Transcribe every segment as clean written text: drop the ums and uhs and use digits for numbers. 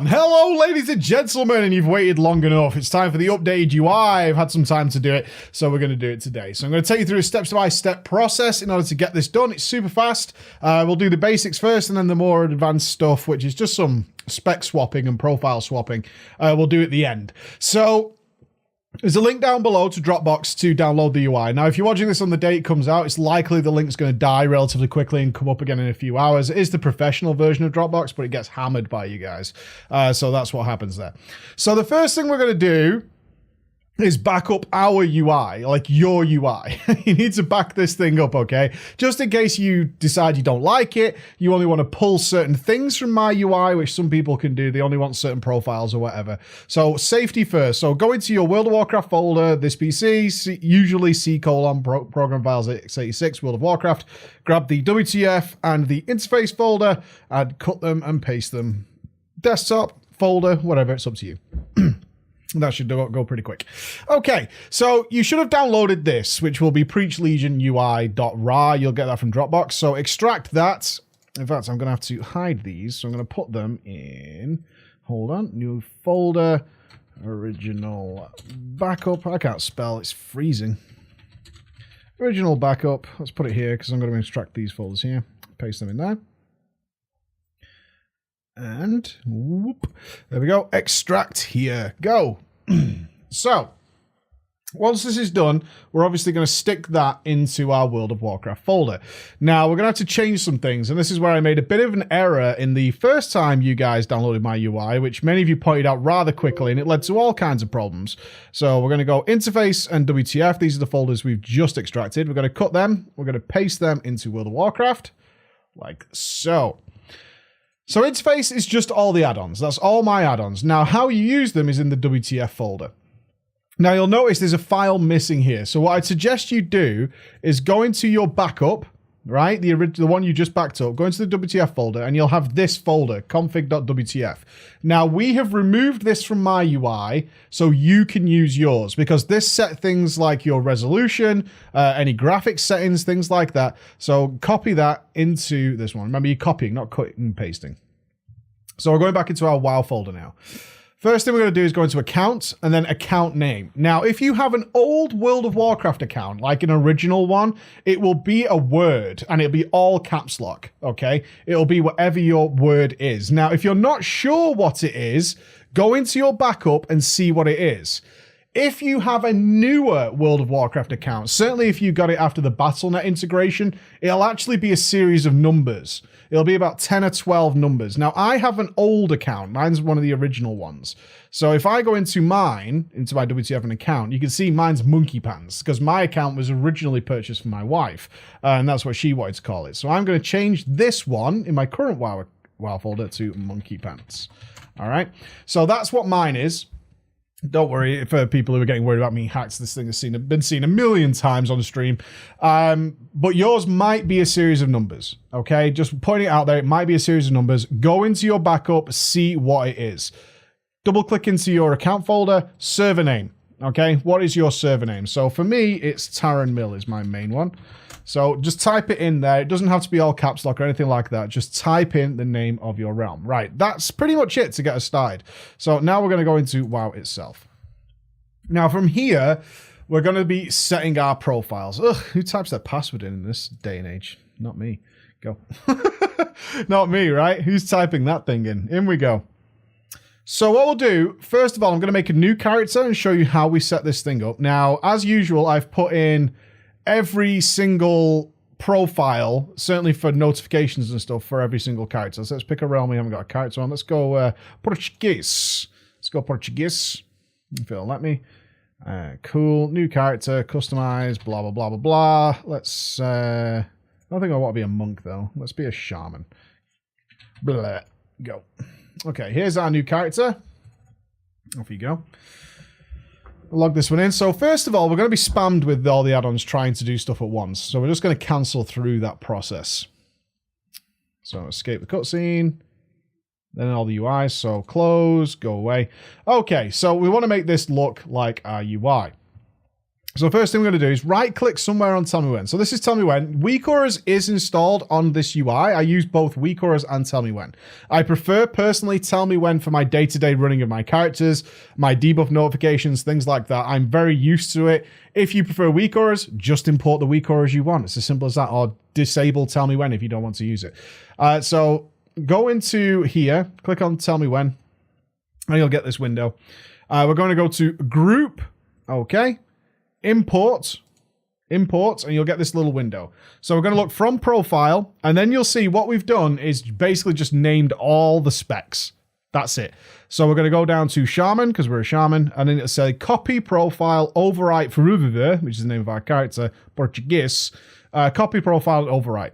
Hello, ladies and gentlemen, and you've waited long enough. It's time for the updated UI. I've had some time to do it, so we're going to do it today. So I'm going to take you through a step-by-step process in order to get this done. It's super fast. We'll do the basics first, and then the more advanced stuff, which is just some spec swapping and profile swapping, we'll do at the end. So there's a link down below to Dropbox to download the UI. Now, if you're watching this on the day it comes out, it's likely the link's going to die relatively quickly and come up again in a few hours. It is the professional version of Dropbox, but it gets hammered by you guys. So that's what happens there. So the first thing we're going to do is back up our UI, like your UI. You need to back this thing up, okay? Just in case you decide you don't like it, you only want to pull certain things from my UI, which some people can do. They only want certain profiles or whatever. So safety first. So go into your World of Warcraft folder, this PC, usually program files x86, World of Warcraft, grab the WTF and the interface folder and cut them and paste them. Desktop, folder, whatever, it's up to you. That should go pretty quick. Okay, so you should have downloaded this, which will be preachlegionui.ra. You'll get that from Dropbox. So extract that. In fact, I'm going to have to hide these. So I'm going to put them in, hold on, new folder, original backup. I can't spell, it's freezing. Original backup. Let's put it here because I'm going to extract these folders here. Paste them in there. And whoop, there we go. Extract here. Go. So once this is done, we're obviously going to stick that into our World of Warcraft folder. Now we're going to have to change some things, and this is where I made a bit of an error in the first time you guys downloaded my UI, which many of you pointed out rather quickly, and it led to all kinds of problems. So we're going to go interface and WTF. These are the folders we've just extracted. We're going to cut them. We're going to paste them into World of Warcraft like so. So interface is just all the add-ons. That's all my add-ons. Now, how you use them is in the WTF folder. Now, you'll notice there's a file missing here. So what I'd suggest you do is go into your backup, right? The one you just backed up. Go into the WTF folder, and you'll have this folder, config.wtf. Now, we have removed this from my UI so you can use yours, because this set things like your resolution, any graphics settings, things like that. So copy that into this one. Remember, you're copying, not cutting and pasting. So we're going back into our WoW folder now. First thing we're going to do is go into account and then account name. Now, if you have an old World of Warcraft account, like an original one, it will be a word and it'll be all caps lock, okay? It'll be whatever your word is. Now, if you're not sure what it is, go into your backup and see what it is. If you have a newer World of Warcraft account, certainly if you got it after the Battle.net integration, it'll actually be a series of numbers. It'll be about 10 or 12 numbers. Now, I have an old account. Mine's one of the original ones. So if I go into mine, into my WTF account, you can see mine's Monkey Pants, because my account was originally purchased for my wife, and that's what she wanted to call it. So I'm going to change this one in my current WoW folder to Monkey Pants. All right? So that's what mine is. Don't worry for people who are getting worried about me hacked. This thing has been seen a million times on the stream. But yours might be a series of numbers, okay? Just pointing it out there, it might be a series of numbers. Go into your backup, see what it is. Double click into your account folder, server name, okay? What is your server name? So for me, it's Taran Mill is my main one. So just type it in there. It doesn't have to be all caps lock or anything like that. Just type in the name of your realm. Right, that's pretty much it to get us started. So now we're going to go into WoW itself. Now from here, we're going to be setting our profiles. Ugh, who types their password in this day and age? Not me. Go. Not me, right? Who's typing that thing in? In we go. So what we'll do, first of all, I'm going to make a new character and show you how we set this thing up. Now, as usual, I've put in every single profile, certainly for notifications and stuff, for every single character. So let's pick a realm we haven't got a character on. Let's go Portuguese. Let's go Portuguese. If it'll let me. Cool. New character, customize, blah, blah, blah, blah, blah. Let's, I don't think I want to be a monk, though. Let's be a shaman. Blah. Go. Okay, here's our new character. Off you go. Log this one in. So first of all, we're going to be spammed with all the add-ons trying to do stuff at once. So we're just going to cancel through that process. So escape the cutscene. Then all the UIs. So close, go away. Okay, so we want to make this look like our UI. So the first thing we're going to do is right-click somewhere on Tell Me When. So this is Tell Me When. Weak auras is installed on this UI. I use both Weak auras and Tell Me When. I prefer, personally, Tell Me When for my day-to-day running of my characters, my debuff notifications, things like that. I'm very used to it. If you prefer Weak auras, just import the Weak auras you want. It's as simple as that. Or disable Tell Me When if you don't want to use it. So go into here, click on Tell Me When, and you'll get this window. We're going to go to Group, okay. Import, and you'll get this little window. So we're going to look from profile, and then you'll see what we've done is basically just named all the specs. That's it. So we're going to go down to Shaman, because we're a Shaman, and then it'll say copy profile overwrite for Ruviver, which is the name of our character, Portuguese. Copy profile overwrite.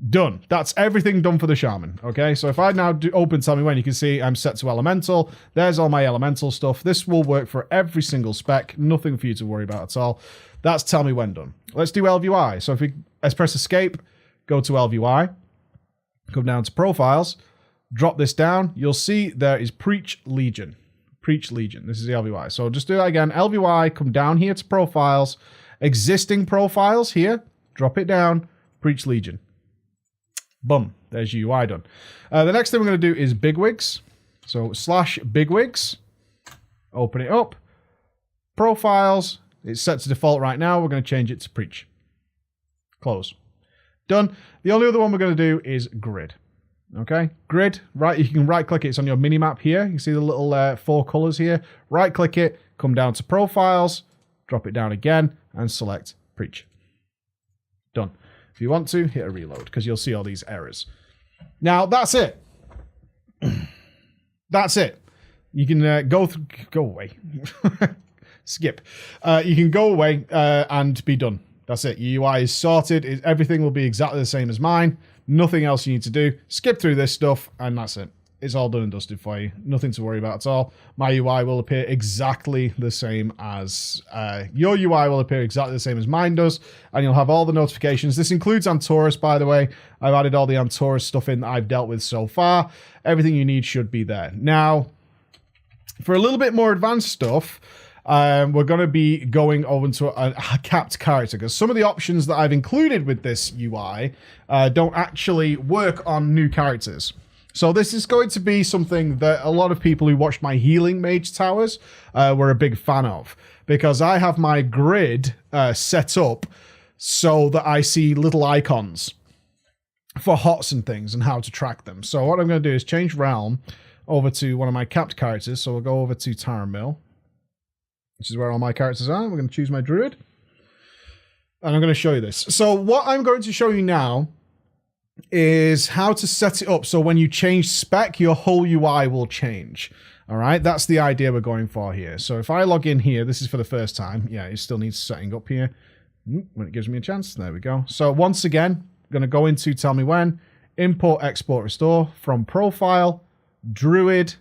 Done. That's everything done for the Shaman. Okay, so if I now open Tell Me When, you can see I'm set to Elemental. There's all my Elemental stuff. This will work for every single spec. Nothing for you to worry about at all. That's Tell Me When done. Let's do LVUI. So let's press Escape, go to LVUI, come down to Profiles, drop this down. You'll see there is Preach Legion. Preach Legion. This is the LVUI. So just do that again. LVUI, come down here to Profiles, existing profiles here, drop it down, Preach Legion. Boom, there's UI done. The next thing we're going to do is Bigwigs. So /Bigwigs, open it up. Profiles, it's set to default right now. We're going to change it to Preach. Close. Done. The only other one we're going to do is Grid. Okay, Grid, right, you can right click it. It's on your mini map here. You see the little 4 colors here. Right click it, come down to Profiles, drop it down again, and select Preach. Done. If you want to, hit a reload, because you'll see all these errors. Now, that's it. That's it. You can go away. Skip. You can go away and be done. That's it. Your UI is sorted. Everything will be exactly the same as mine. Nothing else you need to do. Skip through this stuff, and that's it. It's all done and dusted for you. Nothing to worry about at all. My UI will appear exactly the same as... your UI will appear exactly the same as mine does, and you'll have all the notifications. This includes Antaurus, by the way. I've added all the Antaurus stuff in that I've dealt with so far. Everything you need should be there. Now, for a little bit more advanced stuff, we're going to be going over to a capped character, because some of the options that I've included with this UI don't actually work on new characters. So this is going to be something that a lot of people who watched my Healing Mage Towers were a big fan of, because I have my grid set up so that I see little icons for HOTS and things and how to track them. So what I'm going to do is change realm over to one of my capped characters. So we'll go over to Taramil, which is where all my characters are. We're going to choose my druid, and I'm going to show you this. So what I'm going to show you now is how to set it up so when you change spec, your whole UI will change. All right, that's the idea we're going for here. So if I log in here, this is for the first time. Yeah, it still needs setting up here. When it gives me a chance, there we go. So once again, I'm going to go into Tell Me When, import, export, restore from profile, druid,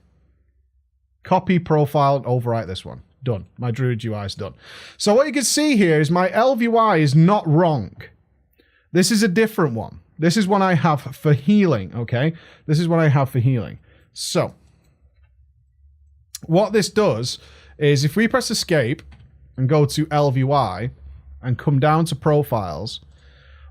copy profile, and overwrite this one. Done. My druid UI is done. So what you can see here is my LVUI is not wrong. This is a different one. This is one I have for healing, okay? This is what I have for healing. So, what this does is if we press Escape and go to LVUI and come down to Profiles,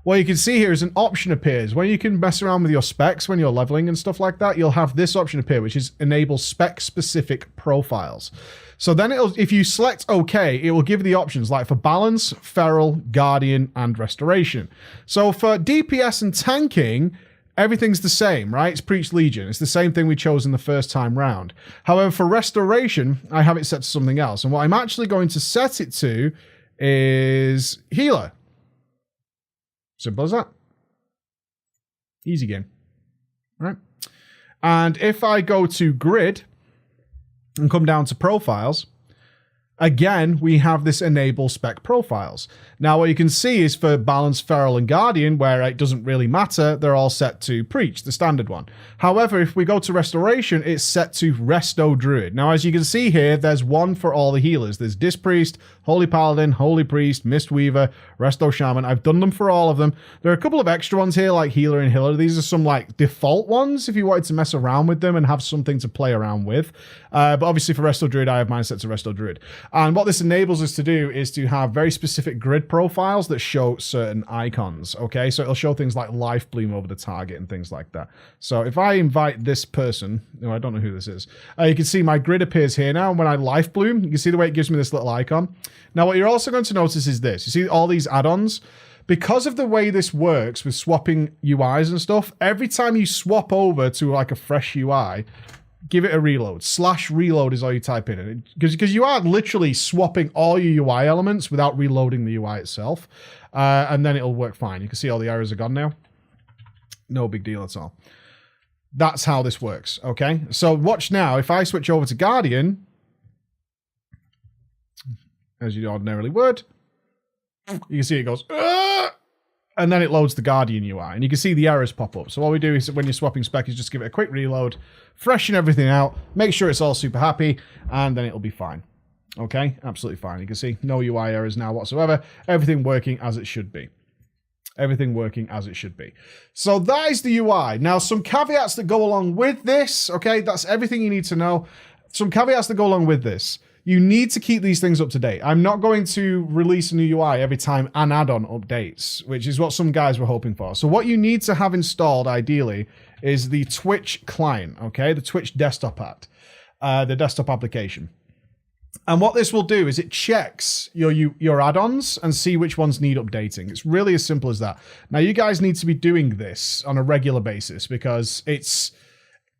what you can see here is an option appears. When you can mess around with your specs when you're leveling and stuff like that, you'll have this option appear, which is Enable Spec-Specific Profiles. So then if you select OK, it will give you the options like for Balance, Feral, Guardian, and Restoration. So for DPS and tanking, everything's the same, right? It's Preach Legion. It's the same thing we chose in the first time round. However, for Restoration, I have it set to something else. And what I'm actually going to set it to is Healer. Simple as that. Easy game. Right? And if I go to Grid and come down to Profiles, again, we have this Enable Spec Profiles. Now, what you can see is for Balance, Feral, and Guardian, where it doesn't really matter, they're all set to Preach, the standard one. However, if we go to Restoration, it's set to Resto Druid. Now, as you can see here, there's one for all the healers. There's Disc Priest, Holy Paladin, Holy Priest, Mistweaver, Resto Shaman. I've done them for all of them. There are a couple of extra ones here, like Healer and Healer. These are some like default ones if you wanted to mess around with them and have something to play around with. But obviously for Resto Druid, I have mine set to Resto Druid. And what this enables us to do is to have very specific grid profiles that show certain icons, okay? So it'll show things like life bloom over the target and things like that. So if I invite this person, no, I don't know who this is, you can see my grid appears here now. And when I life bloom, you can see the way it gives me this little icon. Now, what you're also going to notice is this. You see all these add-ons? Because of the way this works with swapping UIs and stuff, every time you swap over to like a fresh UI, give it a reload. /reload is all you type in. Because you are literally swapping all your UI elements without reloading the UI itself. And then it'll work fine. You can see all the errors are gone now. No big deal at all. That's how this works, okay? So watch now. If I switch over to Guardian, as you ordinarily would, you can see it goes, and then it loads the Guardian UI, and you can see the errors pop up. So what we do is when you're swapping spec is just give it a quick reload, freshen everything out, make sure it's all super happy, and then it'll be fine. Okay, absolutely fine. You can see no UI errors now whatsoever. Everything working as it should be. Everything working as it should be. So that is the UI. Now, some caveats that go along with this, okay, that's everything you need to know. Some caveats that go along with this. You need to keep these things up to date. I'm not going to release a new UI every time an add-on updates, which is what some guys were hoping for. So what you need to have installed, ideally, is the Twitch client, okay? The Twitch desktop app, the desktop application. And what this will do is it checks your add-ons and see which ones need updating. It's really as simple as that. Now, you guys need to be doing this on a regular basis because it's...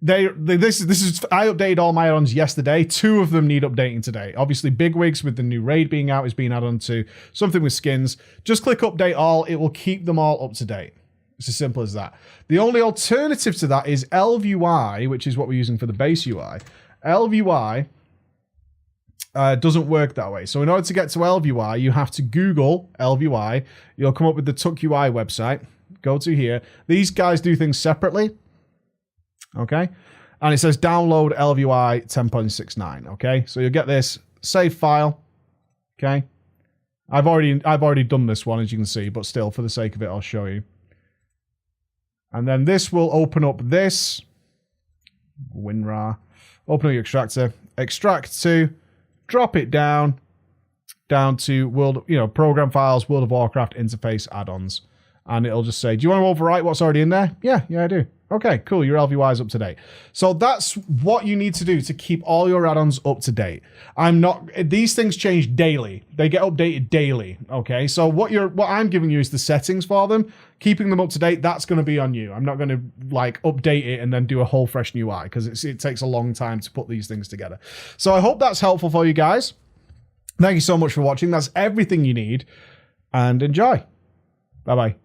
I updated all my add-ons yesterday. 2 of them need updating today. Obviously, Bigwigs with the new raid being out is being added on to. Something with skins. Just click update all. It will keep them all up to date. It's as simple as that. The only alternative to that is ElvUI, which is what we're using for the base UI. ElvUI doesn't work that way. So in order to get to ElvUI, you have to Google ElvUI. You'll come up with the TuckUI website. Go to here. These guys do things separately. Okay, and it says download ElvUI 10.69. Okay, so you'll get this save file. Okay, I've already done this one, as you can see, but still, for the sake of it, I'll show you. And then this will open up this WinRAR. Open up your extractor, extract to, drop it down to program files, World of Warcraft interface add-ons, and it'll just say, do you want to overwrite what's already in there? Yeah, I do. Okay, cool. Your LVY is up to date. So that's what you need to do to keep all your add-ons up to date. These things change daily. They get updated daily. Okay, so what I'm giving you is the settings for them. Keeping them up to date, that's going to be on you. I'm not going to update it and then do a whole fresh new UI because it takes a long time to put these things together. So I hope that's helpful for you guys. Thank you so much for watching. That's everything you need, and enjoy. Bye-bye.